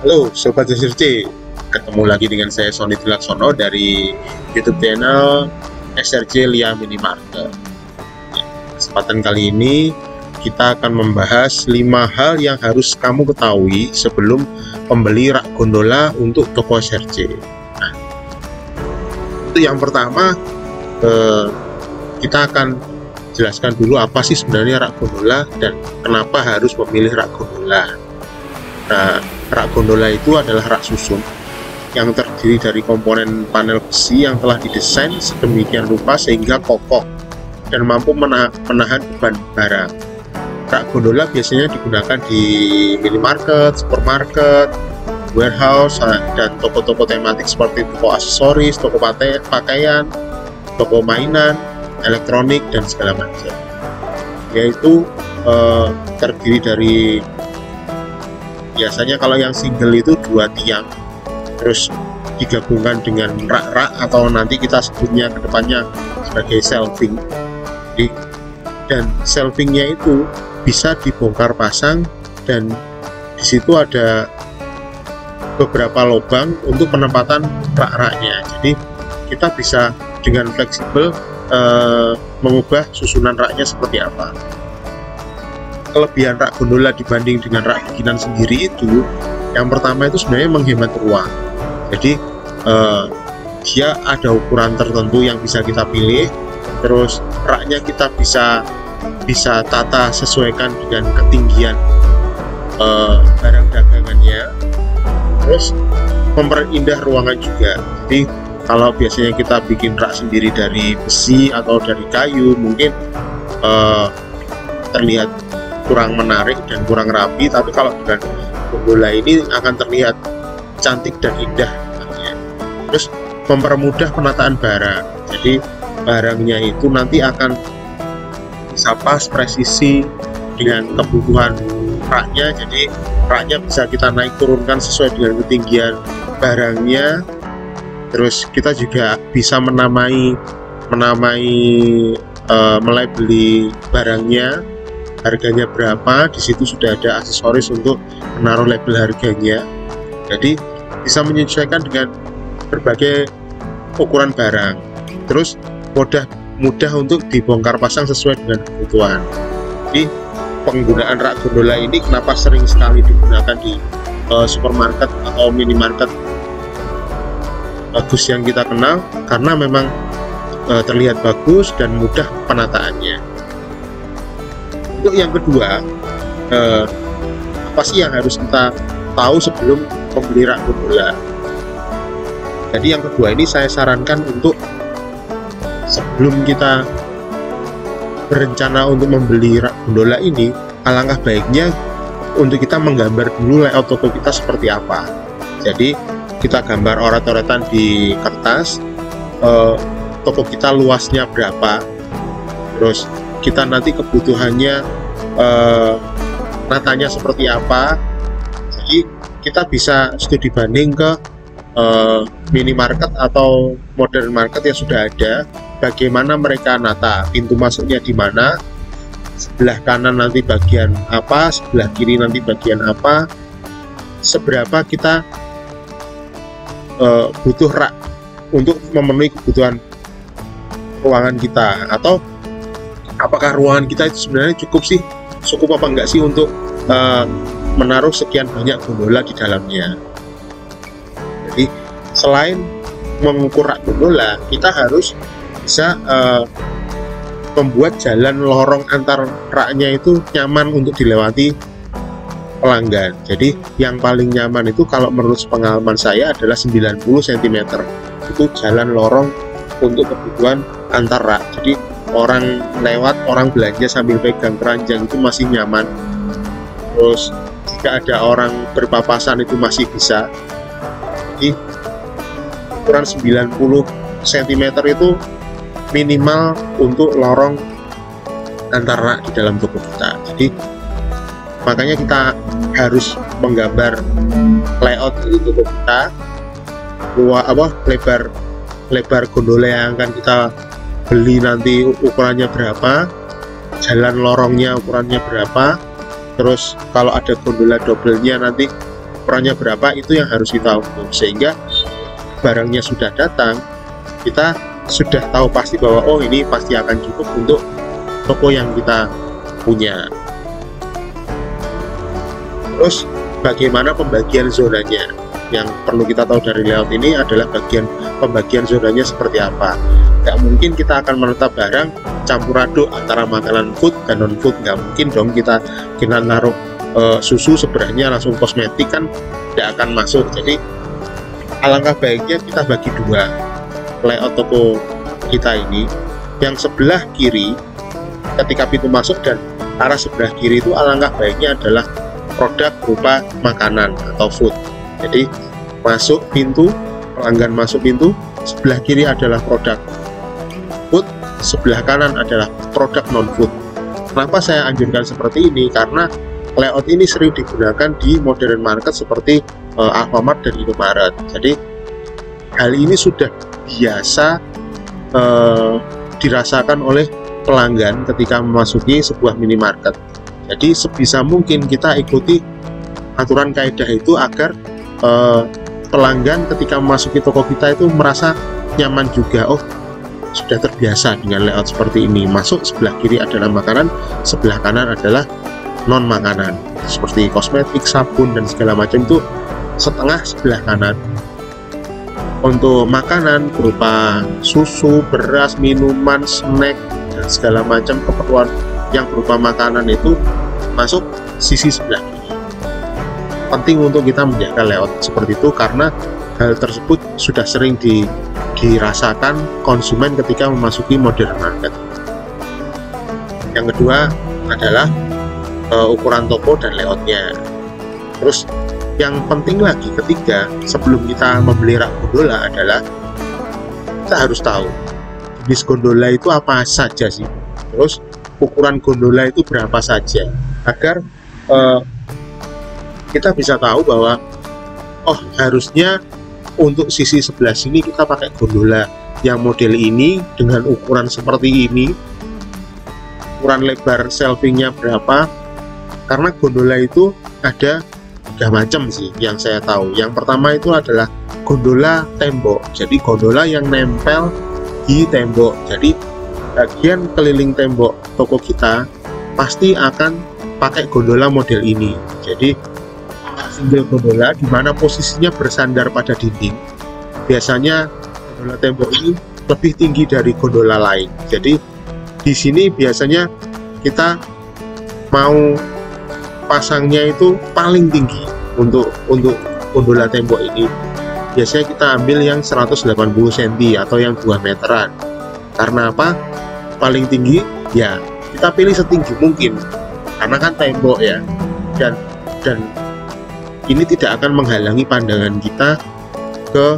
Halo Sobat SRC, ketemu lagi dengan saya Sony Dilaksono dari YouTube channel SRC Lia Minimarket. Kesempatan kali ini kita akan membahas 5 hal yang harus kamu ketahui sebelum membeli rak gondola untuk toko SRC. Nah, itu yang pertama, kita akan jelaskan dulu apa sih sebenarnya rak gondola dan kenapa harus memilih rak gondola. Nah, rak gondola itu adalah rak susun yang terdiri dari komponen panel besi yang telah didesain sedemikian rupa sehingga kokoh dan mampu menahan beban barang. Rak gondola biasanya digunakan di minimarket, supermarket, warehouse, dan toko-toko tematik seperti toko aksesoris, toko pakaian, toko mainan, elektronik, dan segala macam. Yaitu terdiri dari, biasanya kalau yang single itu 2 tiang terus digabungkan dengan rak-rak atau nanti kita sebutnya kedepannya sebagai shelving. Dan shelvingnya itu bisa dibongkar pasang dan disitu ada beberapa lubang untuk penempatan rak-raknya. Jadi kita bisa dengan fleksibel mengubah susunan raknya seperti apa. Kelebihan rak gondola dibanding dengan rak bikinan sendiri itu, yang pertama itu sebenarnya menghemat ruang. Jadi dia ada ukuran tertentu yang bisa kita pilih, terus raknya kita bisa tata sesuaikan dengan ketinggian barang dagangannya, terus memperindah ruangan juga. Jadi kalau biasanya kita bikin rak sendiri dari besi atau dari kayu, mungkin terlihat kurang menarik dan kurang rapi, tapi kalau dengan gondola ini akan terlihat cantik dan indah. Terus mempermudah penataan barang, jadi barangnya itu nanti akan bisa pas presisi dengan kebutuhan raknya. Jadi raknya bisa kita naik turunkan sesuai dengan ketinggian barangnya. Terus kita juga bisa melabeli barangnya, harganya berapa. Di situ sudah ada aksesoris untuk menaruh label harganya. Jadi bisa menyesuaikan dengan berbagai ukuran barang. Terus mudah untuk dibongkar pasang sesuai dengan kebutuhan. Jadi penggunaan rak gondola ini kenapa sering sekali digunakan di supermarket atau minimarket bagus yang kita kenal, karena memang terlihat bagus dan mudah penataannya. Untuk yang kedua, apa sih yang harus kita tahu sebelum membeli rak gondola? Jadi yang kedua ini saya sarankan untuk sebelum kita berencana untuk membeli rak gondola ini, alangkah baiknya untuk kita menggambar dulu layout toko kita seperti apa. Jadi kita gambar oret-oretan di kertas, toko kita luasnya berapa, terus kita nanti kebutuhannya natanya seperti apa. Jadi kita bisa studi banding ke minimarket atau modern market yang sudah ada, bagaimana mereka nata, pintu masuknya di mana, sebelah kanan nanti bagian apa, sebelah kiri nanti bagian apa, seberapa kita butuh rak untuk memenuhi kebutuhan ruangan kita, atau apakah ruangan kita itu sebenarnya cukup apa enggak sih untuk menaruh sekian banyak gondola di dalamnya. Jadi selain mengukur rak gondola, kita harus bisa membuat jalan lorong antar raknya itu nyaman untuk dilewati pelanggan. Jadi yang paling nyaman itu kalau menurut pengalaman saya adalah 90 cm. Itu jalan lorong untuk kebutuhan antar rak. Jadi orang lewat, orang belanja sambil pegang keranjang itu masih nyaman. Terus jika ada orang berpapasan itu masih bisa. Jadi ukuran 90 cm itu minimal untuk lorong antar rak di dalam toko kita. Jadi makanya kita harus menggambar layout di toko kita, lebar gondola yang akan kita beli nanti ukurannya berapa, jalan lorongnya ukurannya berapa, terus kalau ada gondola double-nya nanti ukurannya berapa, itu yang harus kita ukur, sehingga barangnya sudah datang, kita sudah tahu pasti bahwa oh ini pasti akan cukup untuk toko yang kita punya. Terus bagaimana pembagian zonanya? Yang perlu kita tahu dari layout ini adalah pembagian zonanya seperti apa. Nggak mungkin kita akan menetap barang campur aduk antara makanan food dan non food, nggak mungkin dong kita naruh susu sebelahnya langsung kosmetik, kan tidak akan masuk. Jadi alangkah baiknya kita bagi dua layout toko kita ini. Yang sebelah kiri ketika pintu masuk dan arah sebelah kiri itu alangkah baiknya adalah produk berupa makanan atau food. Jadi masuk pintu, pelanggan masuk pintu, sebelah kiri adalah produk food, sebelah kanan adalah produk non food. Kenapa saya anjurkan seperti ini? Karena layout ini sering digunakan di modern market seperti Alfamart dan Indomaret. Jadi hal ini sudah biasa dirasakan oleh pelanggan ketika memasuki sebuah minimarket. Jadi sebisa mungkin kita ikuti aturan kaidah itu agar pelanggan ketika memasuki toko kita itu merasa nyaman juga. Oh, sudah terbiasa dengan layout seperti ini. Masuk sebelah kiri adalah makanan, sebelah kanan adalah non makanan seperti kosmetik, sabun dan segala macam itu setengah sebelah kanan. Untuk makanan berupa susu, beras, minuman, snack dan segala macam keperluan yang berupa makanan itu masuk sisi sebelah kiri. Penting untuk kita menjaga layout seperti itu karena hal tersebut sudah sering dirasakan konsumen ketika memasuki modern market. Yang kedua adalah ukuran toko dan layoutnya. Terus yang penting lagi ketiga, sebelum kita membeli rak gondola adalah kita harus tahu jenis gondola itu apa saja sih, terus ukuran gondola itu berapa saja, agar kita bisa tahu bahwa oh harusnya untuk sisi sebelah sini kita pakai gondola yang model ini dengan ukuran seperti ini, ukuran lebar shelvingnya berapa. Karena gondola itu ada 3 macam sih yang saya tahu. Yang pertama itu adalah gondola tembok, jadi gondola yang nempel di tembok. Jadi bagian keliling tembok toko kita pasti akan pakai gondola model ini. Jadi single gondola di mana posisinya bersandar pada dinding. Biasanya gondola tembok ini lebih tinggi dari gondola lain. Jadi di sini biasanya kita mau pasangnya itu paling tinggi untuk gondola tembok ini. Biasanya kita ambil yang 180 cm atau yang 2 meteran. Karena apa? Paling tinggi ya kita pilih setinggi mungkin. Karena kan tembok ya. Dan ini tidak akan menghalangi pandangan kita ke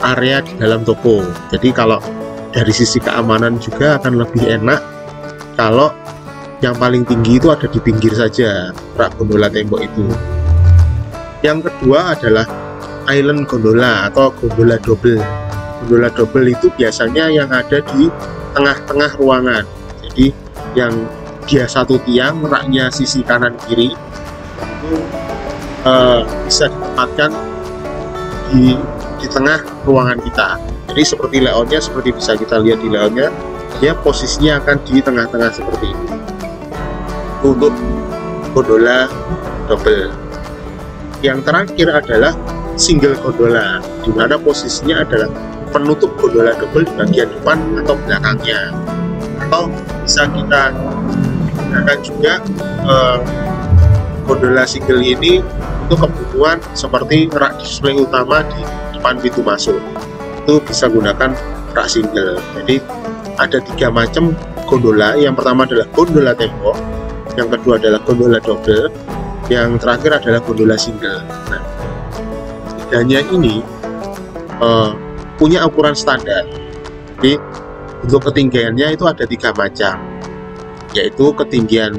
area di dalam toko. Jadi kalau dari sisi keamanan juga akan lebih enak kalau yang paling tinggi itu ada di pinggir saja rak gondola tembok itu. Yang kedua adalah island gondola atau gondola double. Gondola double itu biasanya yang ada di tengah-tengah ruangan. Jadi yang dia satu tiang, raknya sisi kanan kiri itu bisa ditempatkan di tengah ruangan kita. Jadi seperti layoutnya, seperti bisa kita lihat di layoutnya, dia posisinya akan di tengah-tengah seperti ini untuk gondola double. Yang terakhir adalah single gondola, di mana posisinya adalah penutup gondola double di bagian depan atau belakangnya. Atau bisa kita gunakan juga gondola single ini untuk kebutuhan seperti rak display utama di depan pintu masuk. Itu bisa gunakan rak single. Jadi ada 3 macam gondola. Yang pertama adalah gondola tembok, yang kedua adalah gondola double, yang terakhir adalah gondola single. Nah, tiganya ini punya ukuran standar. Jadi untuk ketinggiannya itu ada 3 macam, yaitu ketinggian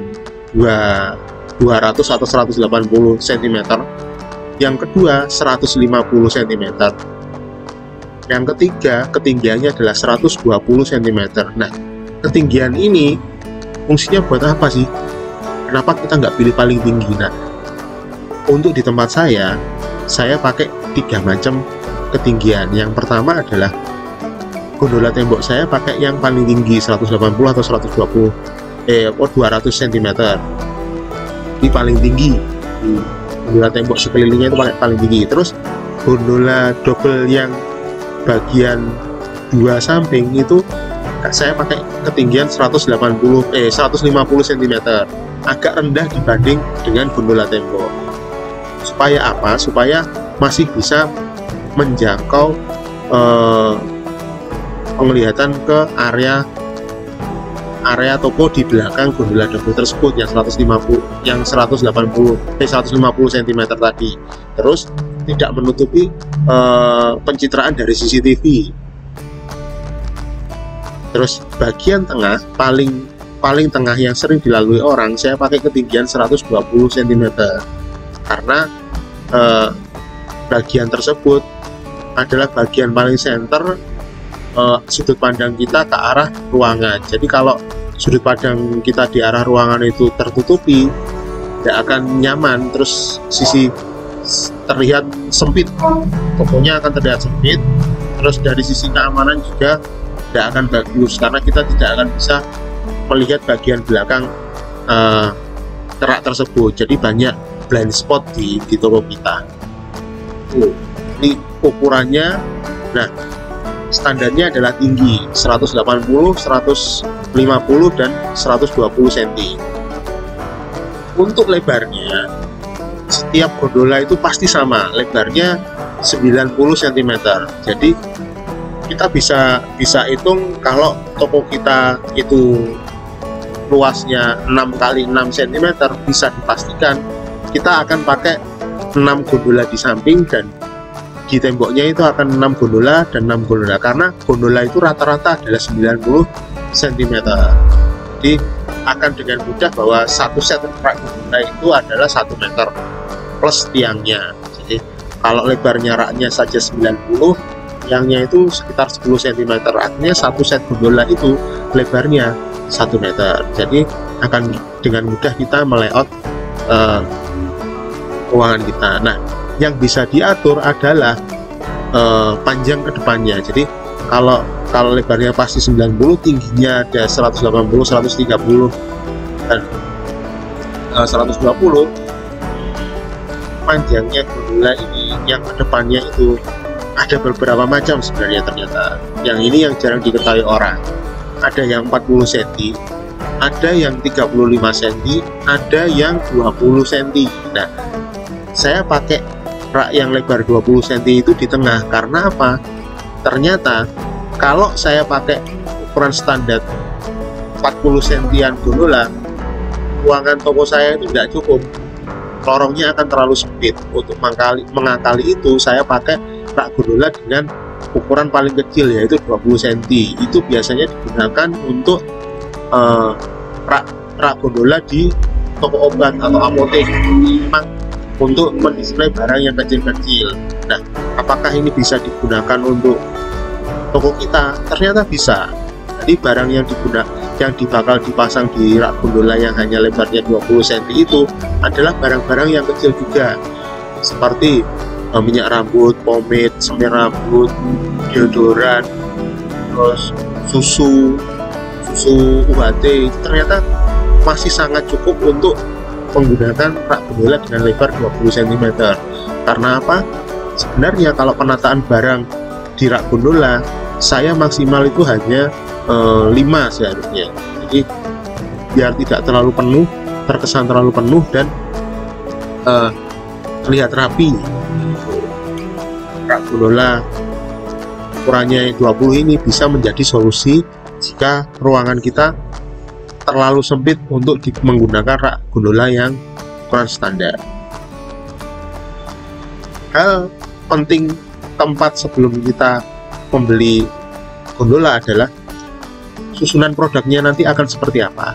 200 atau 180 cm, yang kedua 150 cm, yang ketiga ketinggiannya adalah 120 cm. Nah, ketinggian ini fungsinya buat apa sih? Kenapa kita nggak pilih paling tinggi? Nah, untuk di tempat saya pakai 3 macam ketinggian. Yang pertama adalah gondola tembok saya pakai yang paling tinggi 180 atau 200 cm. Ini paling tinggi. Gondola tembok sekelilingnya itu paling tinggi. Terus gondola double yang bagian 2 samping itu saya pakai ketinggian 150 cm, agak rendah dibanding dengan gondola tembok. Supaya apa? Supaya masih bisa menjangkau penglihatan ke area toko di belakang gondola double tersebut yang 150 cm tadi. Terus tidak menutupi pencitraan dari CCTV. Terus bagian tengah paling tengah yang sering dilalui orang, saya pakai ketinggian 120 cm karena bagian tersebut adalah bagian paling center sudut pandang kita ke arah ruangan. Jadi kalau sudut pandang kita di arah ruangan itu tertutupi, tidak akan nyaman, terus sisi terlihat sempit, tokonya akan terlihat sempit. Terus dari sisi keamanan juga tidak akan bagus karena kita tidak akan bisa melihat bagian belakang kerak tersebut. Jadi banyak blind spot di toko kita. Ini ukurannya, nah standarnya adalah tinggi 180, 150 dan 120 cm. Untuk lebarnya, setiap gondola itu pasti sama, lebarnya 90 cm. Jadi kita bisa hitung kalau toko kita itu luasnya 6 x 6 cm, bisa dipastikan kita akan pakai 6 gondola di samping, dan di temboknya itu akan 6 gondola dan 6 gondola, karena gondola itu rata-rata adalah 90 cm. Jadi akan dengan mudah bahwa satu set rak gondola itu adalah 1 meter plus tiangnya. Jadi kalau lebarnya raknya saja 90, tiangnya itu sekitar 10 cm, artinya satu set gondola itu lebarnya 1 meter. Jadi akan dengan mudah kita melayout ruangan kita. Nah, yang bisa diatur adalah panjang ke depannya. Jadi kalau lebarnya pasti 90, tingginya ada 180, 130 dan 120, panjangnya gondola ini yang ke depannya itu ada beberapa macam sebenarnya ternyata. Yang ini yang jarang diketahui orang. Ada yang 40 cm, ada yang 35 cm, ada yang 20 cm. Nah, saya pakai rak yang lebar 20 cm itu di tengah. Karena apa? Ternyata kalau saya pakai ukuran standar 40 cm gondola, ruangan toko saya itu tidak cukup. Lorongnya akan terlalu sempit. Untuk mengakali itu, saya pakai rak gondola dengan ukuran paling kecil, yaitu 20 cm. Itu biasanya digunakan untuk rak gondola di toko obat atau apotek, memang untuk mendisplay barang yang kecil-kecil. Nah, apakah ini bisa digunakan untuk toko kita? Ternyata bisa. Jadi barang yang bakal dipasang di rak gondola yang hanya lebarnya 20 cm itu adalah barang-barang yang kecil juga, seperti minyak rambut, pomade, semir rambut, deodoran, terus susu UHT. Ternyata masih sangat cukup untuk menggunakan rak gondola dengan lebar 20 cm. Karena apa? Sebenarnya kalau penataan barang di rak gondola, saya maksimal itu hanya 5 seharusnya. Jadi biar tidak terlalu penuh, terkesan terlalu penuh, dan terlihat rapi. Rak gondola ukurannya 20 ini bisa menjadi solusi jika ruangan kita terlalu sempit untuk menggunakan rak gondola yang ukuran standar. Hal penting keempat sebelum kita membeli gondola adalah susunan produknya nanti akan seperti apa.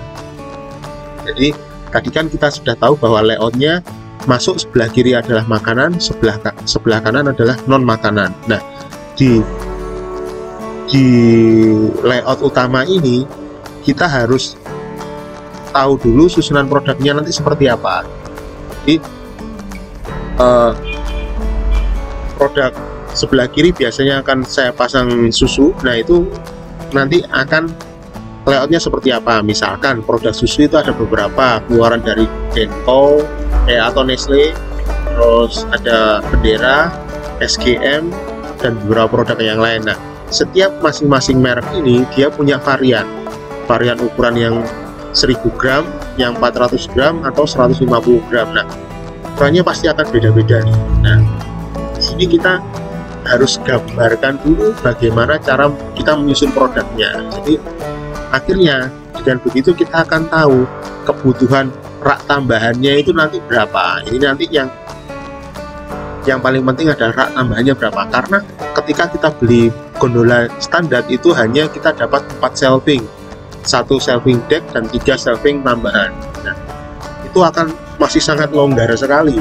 Jadi tadi kan kita sudah tahu bahwa layoutnya masuk sebelah kiri adalah makanan, sebelah kanan adalah non makanan. Nah, di layout utama ini kita harus tahu dulu susunan produknya nanti seperti apa. Jadi eh, produk sebelah kiri biasanya akan saya pasang susu. Nah itu nanti akan layoutnya seperti apa. Misalkan produk susu itu ada beberapa keluaran dari Bento atau Nestle, terus ada Bendera, SGM, dan beberapa produk yang lain. Nah setiap masing-masing merek ini dia punya varian ukuran yang 1000 gram, yang 400 gram, atau 150 gram. Nah ukurannya pasti akan beda-beda nih. Nah di sini kita harus gambarkan dulu bagaimana cara kita menyusun produknya. Jadi akhirnya dengan begitu kita akan tahu kebutuhan rak tambahannya itu nanti berapa. Ini nanti yang paling penting adalah rak tambahannya berapa, karena ketika kita beli gondola standar itu hanya kita dapat 4 shelving, 1 shelving deck dan 3 shelving tambahan. Nah itu akan masih sangat longgar sekali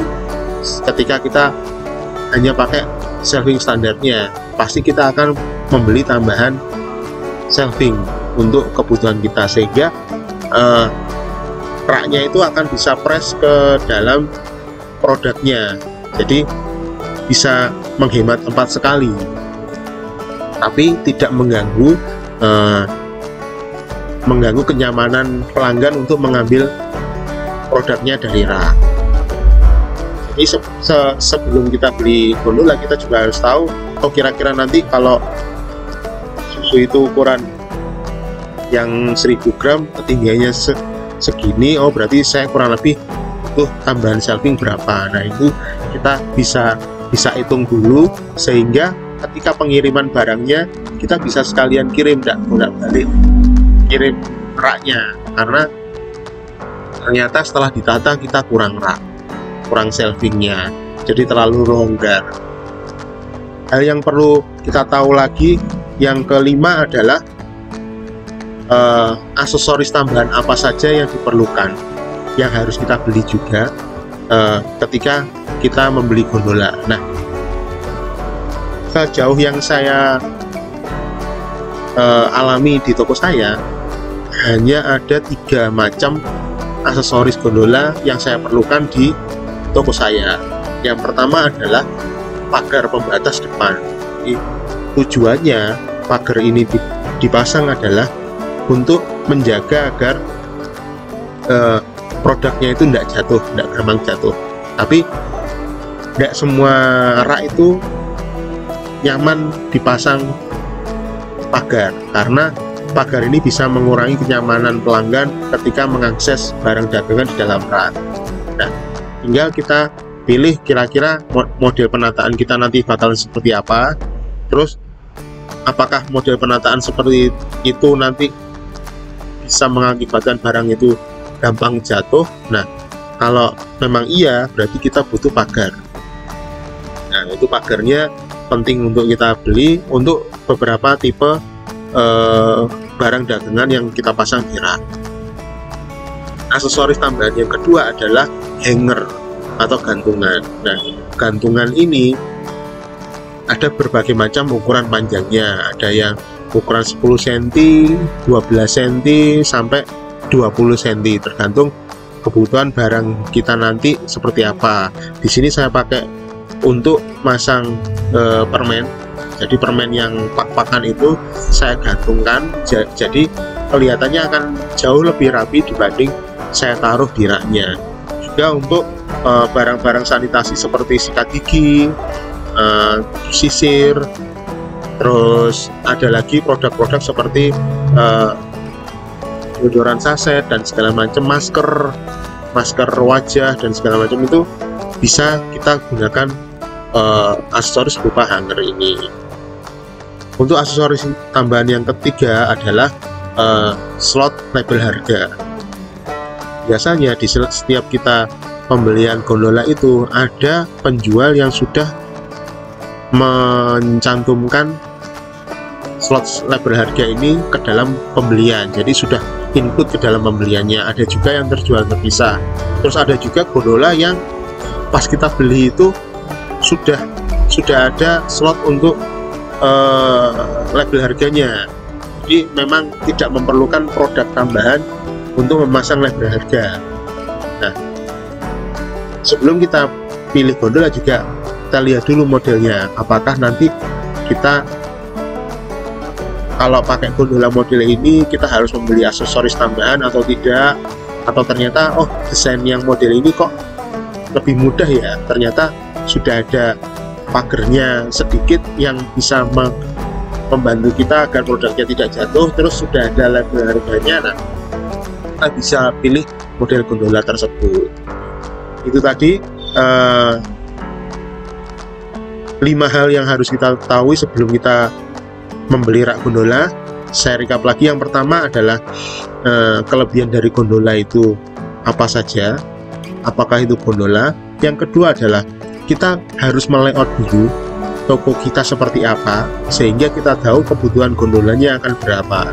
ketika kita hanya pakai shelving standarnya. Pasti kita akan membeli tambahan shelving untuk kebutuhan kita, sehingga raknya itu akan bisa press ke dalam produknya, jadi bisa menghemat tempat sekali tapi tidak mengganggu kenyamanan pelanggan untuk mengambil produknya dari rak. Jadi sebelum kita beli gondola kita juga harus tahu, oh kira-kira nanti kalau susu itu ukuran yang 1000 gram ketinggiannya segini, oh berarti saya kurang lebih butuh tambahan shelving berapa. Nah itu kita bisa hitung dulu, sehingga ketika pengiriman barangnya kita bisa sekalian kirim, tidak bolak-balik kirim raknya, karena ternyata setelah ditata kita kurang rak, kurang shelvingnya, jadi terlalu longgar. Hal yang perlu kita tahu lagi yang kelima adalah aksesoris tambahan apa saja yang diperlukan, yang harus kita beli juga ketika kita membeli gondola. Nah sejauh yang saya alami di toko saya, hanya ada 3 macam aksesoris gondola yang saya perlukan di toko saya. Yang pertama adalah pagar pembatas depan. Jadi, tujuannya pagar ini dipasang adalah untuk menjaga agar produknya itu tidak jatuh, tidak gampang jatuh. Tapi tidak semua rak itu nyaman dipasang pagar, karena pagar ini bisa mengurangi kenyamanan pelanggan ketika mengakses barang dagangan di dalam rak. Nah, tinggal kita pilih kira-kira model penataan kita nanti bakal seperti apa, terus apakah model penataan seperti itu nanti bisa mengakibatkan barang itu gampang jatuh. Nah kalau memang iya, berarti kita butuh pagar. Nah itu pagarnya penting untuk kita beli untuk beberapa tipe barang dagangan yang kita pasang di rak. Aksesoris tambahan yang kedua adalah hanger atau gantungan. Nah gantungan ini ada berbagai macam ukuran panjangnya, ada yang ukuran 10 cm, 12 cm, sampai 20 cm, tergantung kebutuhan barang kita nanti seperti apa. Di sini saya pakai untuk masang permen. Jadi permen yang pak-pakan itu saya gantungkan, jadi kelihatannya akan jauh lebih rapi dibanding saya taruh di raknya. Juga untuk barang-barang sanitasi seperti sikat gigi, sisir, terus ada lagi produk-produk seperti deodoran saset dan segala macam, masker wajah dan segala macam, itu bisa kita gunakan aksesoris berupa hanger ini. Untuk aksesoris tambahan yang ketiga adalah slot label harga. Biasanya di setiap kita pembelian gondola itu ada penjual yang sudah mencantumkan slot label harga ini ke dalam pembelian, jadi sudah input ke dalam pembeliannya. Ada juga yang terjual terpisah. Terus ada juga gondola yang pas kita beli itu sudah ada slot untuk label harganya, jadi memang tidak memerlukan produk tambahan untuk memasang label harga. Nah sebelum kita pilih gondola juga kita lihat dulu modelnya, apakah nanti kita kalau pakai gondola model ini kita harus membeli aksesoris tambahan atau tidak, atau ternyata oh desain yang model ini kok lebih mudah ya, ternyata sudah ada pagernya sedikit yang bisa membantu kita agar produknya tidak jatuh, terus sudah ada label harganya, nah kita bisa pilih model gondola tersebut. Itu tadi 5 hal yang harus kita ketahui sebelum kita membeli rak gondola. Saya recap lagi, yang pertama adalah kelebihan dari gondola itu apa saja, apakah itu gondola. Yang kedua adalah kita harus melayout dulu toko kita seperti apa, sehingga kita tahu kebutuhan gondolanya akan berapa.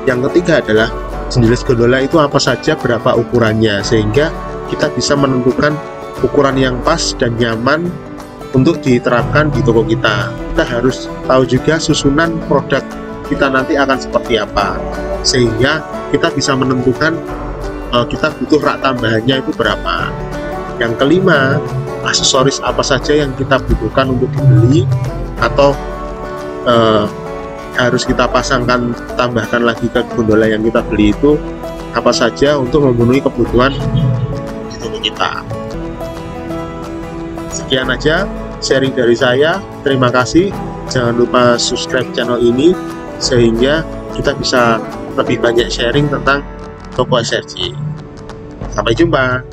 Yang ketiga adalah jenis gondola itu apa saja, berapa ukurannya, sehingga kita bisa menentukan ukuran yang pas dan nyaman untuk diterapkan di toko kita. Kita harus tahu juga susunan produk kita nanti akan seperti apa, sehingga kita bisa menentukan kita butuh rak tambahannya itu berapa. Yang kelima, aksesoris apa saja yang kita butuhkan untuk dibeli atau harus kita pasangkan, tambahkan lagi ke gondola yang kita beli itu apa saja untuk memenuhi kebutuhan di toko kita. Sekian aja sharing dari saya, terima kasih. Jangan lupa subscribe channel ini sehingga kita bisa lebih banyak sharing tentang toko SRJ. Sampai jumpa.